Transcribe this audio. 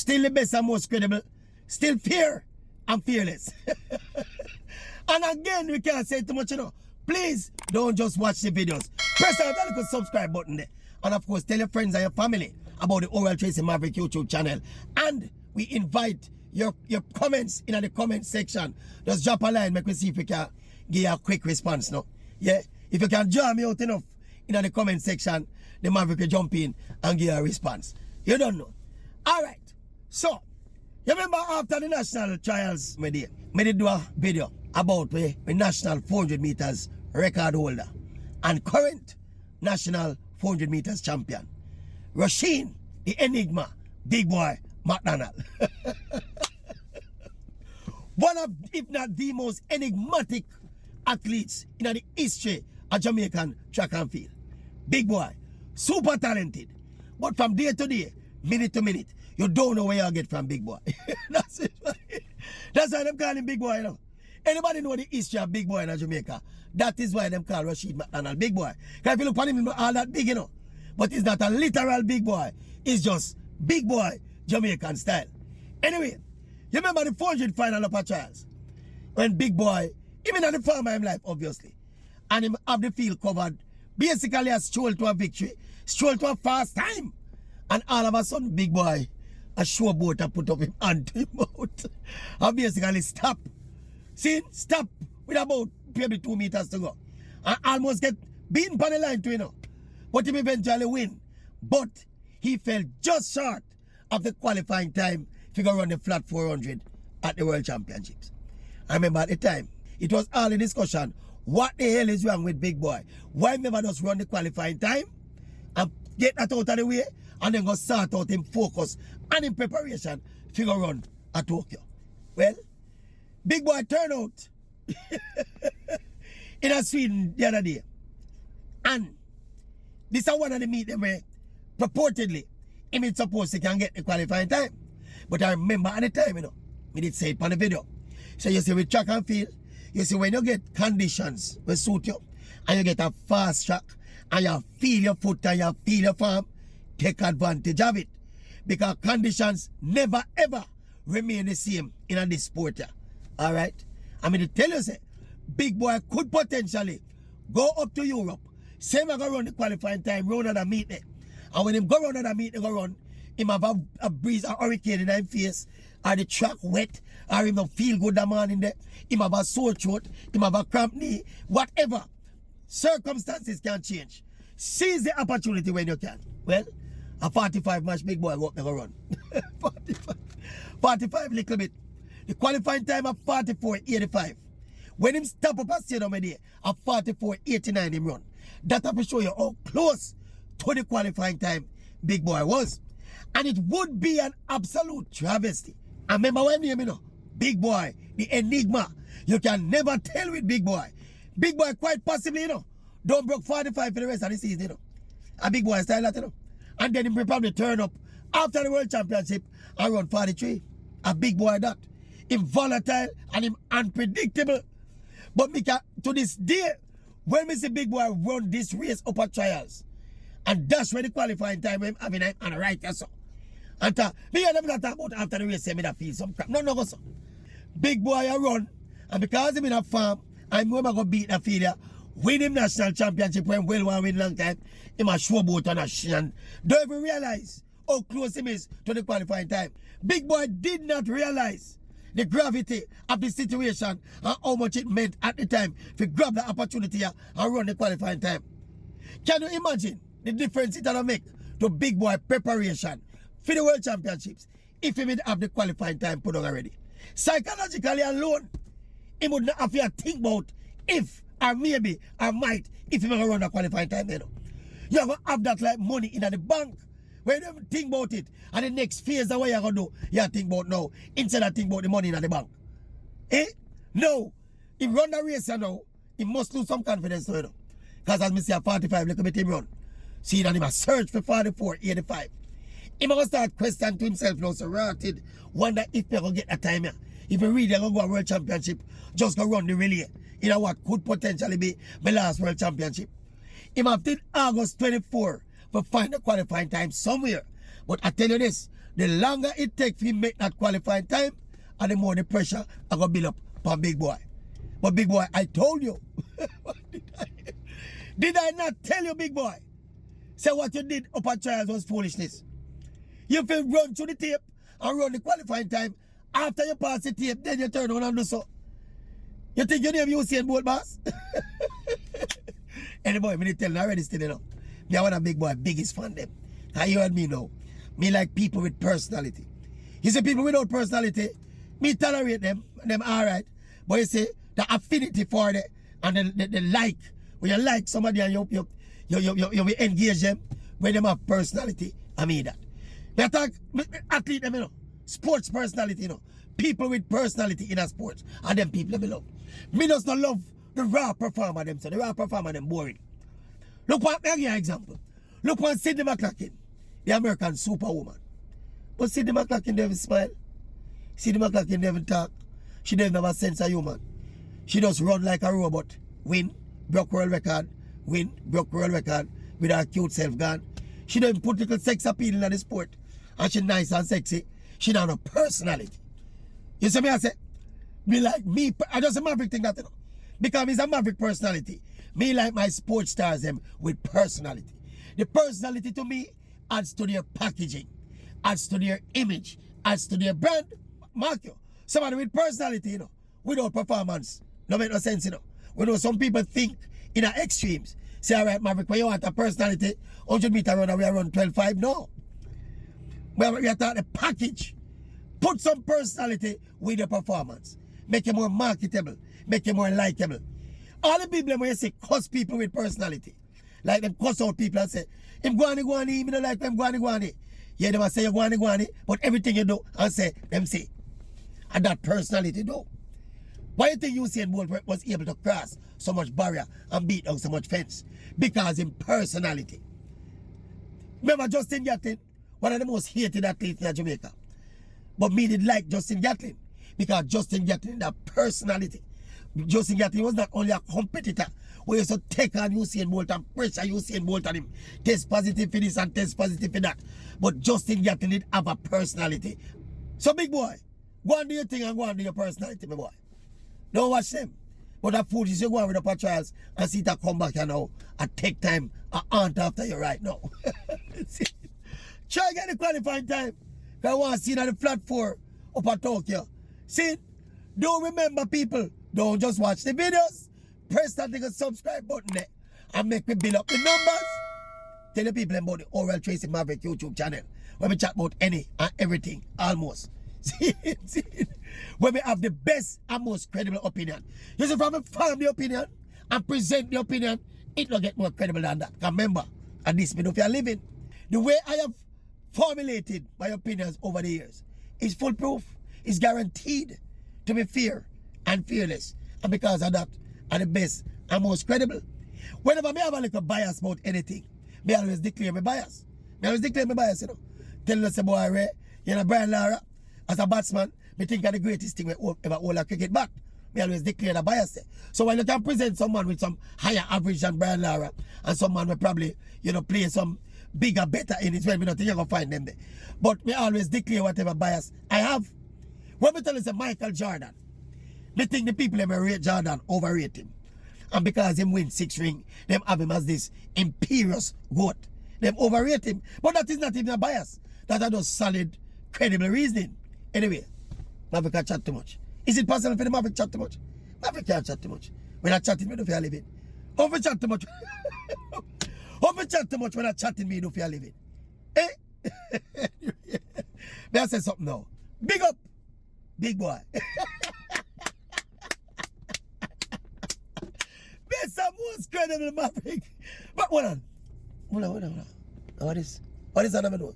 Still the best and most credible. Still fair and fearless. And again, we can't say too much, you know. Please don't just watch the videos. Press that little subscribe button there. And of course, tell your friends and your family about the Oral Tracy Maverick YouTube channel. And we invite your comments in the comment section. Just drop a line, make me see if we can give you a quick response now. Yeah? If you can jam me out enough in the comment section, the Maverick will jump in and give you a response. You don't know. Alright. So, you remember after the national trials, I did do a video about the national 400 meters record holder and current national 400 meters champion, Rashid, the enigma, big boy, McDonald. One of, if not the most enigmatic athletes in the history of Jamaican track and field. Big boy, super talented. But from day to day, minute to minute, you don't know where you get from big boy. That's it. That's why them call him big boy, you know. Anybody know the history of big boy in Jamaica? That is why them call Rashid McDonald big boy. Because if you look at him, all that big, you know. But it's not a literal big boy. It's just big boy Jamaican style. Anyway, you remember the 400 final upper trials? When big boy, even at the farm of his life, obviously, and him have the field covered, basically a stroll to a victory, stroll to a fast time. And all of a sudden, big boy, a showboat to put up him hand to him out. And basically stop. See, stop with about maybe 2 meters to go. And almost get beaten by the line to, you know. But him eventually win. But he fell just short of the qualifying time if he go run the flat 400 at the World Championships. I remember at the time, it was all in discussion. What the hell is wrong with big boy? Why never just run the qualifying time and get that out of the way and then go start out in focus and in preparation if he go run at Tokyo? Well, big boy turned out in a Sweden the other day. And this is one of the meet them where purportedly he is supposed to can get the qualifying time. But I remember at the time, you know, we did say it on the video. So you see with track and field, you see when you get conditions that suit you and you get a fast track and you feel your foot and you feel your farm, take advantage of it. Because conditions never ever remain the same in this sport here. Alright? I mean to tell you, say, big boy could potentially go up to Europe, same as go run the qualifying time, run at a meet there. And when him go run at a meet, he go run, him have a breeze, a hurricane in his face, or the track wet, or him not feel good that morning there, him have a sore throat, him have a cramped knee, whatever. Circumstances can change. Seize the opportunity when you can. Well, a 45 match big boy won't never run. 45 little bit. The qualifying time of 44.85. When him stop up a stadium there, at 44.89 him run. That will show you how close to the qualifying time big boy was. And it would be an absolute travesty. And remember what name, you know? Big boy, the enigma. You can never tell with big boy. Big boy quite possibly, you know, don't broke 45 for the rest of the season, you know. A big boy style that, you know. And then him probably turn up after the World Championship and run 43. A big boy that. Him volatile and him unpredictable. But me can, to this day, when me see big boy run this race up at trials, and that's where the qualifying time when having on the right so. And me and them talk about after the race, say me that feel some crap. No, go so. Big boy I run, and because him in a farm, I'm going to beat the failure, win him national championship when well one win long time, him a showboat on a shin. Don't even realize how close him is to the qualifying time. Big boy did not realize the gravity of the situation and how much it meant at the time to grab the opportunity and run the qualifying time. Can you imagine the difference it will make to big boy preparation for the World Championships if he would have the qualifying time put on already? Psychologically alone, he would not have to think about if or maybe or might if he will run the qualifying time. You know, you're going to have that like money in the bank. When you think about it, and the next phase of what you're going to do, you think about now, instead of think about the money in the bank. Eh? No. If run the race now, he must lose some confidence, you know. Because as I say, 45, little bit him run. See, that he must search for 44, 85. He must start questioning to himself now, so rotted, wonder if they're going to get a time here. If you really going to go a World Championship, just go run the relay. You know what could potentially be my last World Championship. He must till August 24 for find a qualifying time somewhere. But I tell you this, the longer it takes him make that qualifying time, and the more the pressure I go build up on big boy. But big boy, I told you. Did I not tell you, big boy? Say what you did up at trials was foolishness. You feel run through the tape and run the qualifying time. After you pass the tape, then you turn on and do so. You think your name Usain Bolt, boss? Anyway, me tell you already still, you know. Me one of big boy, biggest fan them. And you and me know. Me like people with personality. You see people without personality, me tolerate them alright. But you see, the affinity for it and the like, when you like somebody and you will engage them, when them have personality, I mean that. Me talk athlete them, you know. Sports personality, you know. People with personality in a sports. And them people me love. Me just not love the raw performer them. So the raw performer them boring. Look what me give you an example. Look what Sydney McLaughlin, the American superwoman. But Sydney McLaughlin never smile. Sydney McLaughlin never talk. She doesn't have a sense of human. She just run like a robot. Win, broke world record. Win, broke world record. With her cute self gone. She don't put little sex appeal in the sport. And she nice and sexy. She don't have no personality. You see me I say? Me like me, I just a maverick thing that you know. Because it's a maverick personality. Me like my sports stars them with personality. The personality to me adds to their packaging, adds to their image, adds to their brand. Mark you. Somebody with personality, you know, without performance. No make no sense, you know. We know some people think in the extremes. Say, all right, Maverick, when you want a personality, 100 meter run, we are run 12.5. No. We are talking the package. Put some personality with the performance. Make it more marketable. Make it more likable. All the people when you say cuss people with personality. Like them cuss out people and say, him guani, me don't like them guani. Yeah, they must say you guani, but everything you do and say, them say. And that personality do. Why do you think Usain Bolt was able to cross so much barrier and beat down so much fence? Because in personality. Remember Justin Gatlin? One of the most hated athletes in Jamaica. But me did like Justin Gatlin. Because Justin Gatlin, that personality. Justin Gatlin was not only a competitor who used to take on Usain Bolt and pressure Usain Bolt on him. Test positive for this and test positive for that. But Justin Gatlin did have a personality. So big boy, go and do your thing and go and do your personality, my boy. Don't watch them. But that food is you go on with the trials and see that come back here now and take time and aunt after you right now. Try get the qualifying time. Because I want to see that the flat four up at Tokyo. See, don't remember people. Don't just watch the videos. Press that little subscribe button there and make me build up the numbers. Tell the people about the Oral Tracy Maverick YouTube channel where we chat about any and everything almost. See, where we have the best and most credible opinion. You see, from a farm the opinion and present the opinion, it will get more credible than that. Remember, at this minute, if you are living, the way I have formulated my opinions over the years is foolproof, is guaranteed to be fair and fearless. And because of that, are the best and most credible. Whenever I have a little bias about anything, I always declare my bias. I always declare my bias, you know. Tell us, boy, Ray, you know, Brian Lara, as a batsman, I think of the greatest thing we ever hold a cricket bat. I always declare the bias there. So when you can present someone with some higher average than Brian Lara, and someone will probably, you know, play some bigger, better in it, well, we don't think you're going to find them there. But we always declare whatever bias I have. When we tell us Michael Jordan, they think the people ever rate Jordan, overrate him. And because him win 6 rings, them have him as this imperious goat. Them overrate him. But that is not even a bias. That are just solid, credible reasoning. Anyway, Maverick can't chat too much. Is it possible for the Maverick chat too much? Maverick can't chat too much. When I chatting, me don't feel living. How we chat too much? How we chat too much when I chatting, me don't feel living? Eh? May I say something now? Big up, big boy. Best and most credible Maverick. But hold on. What is another one?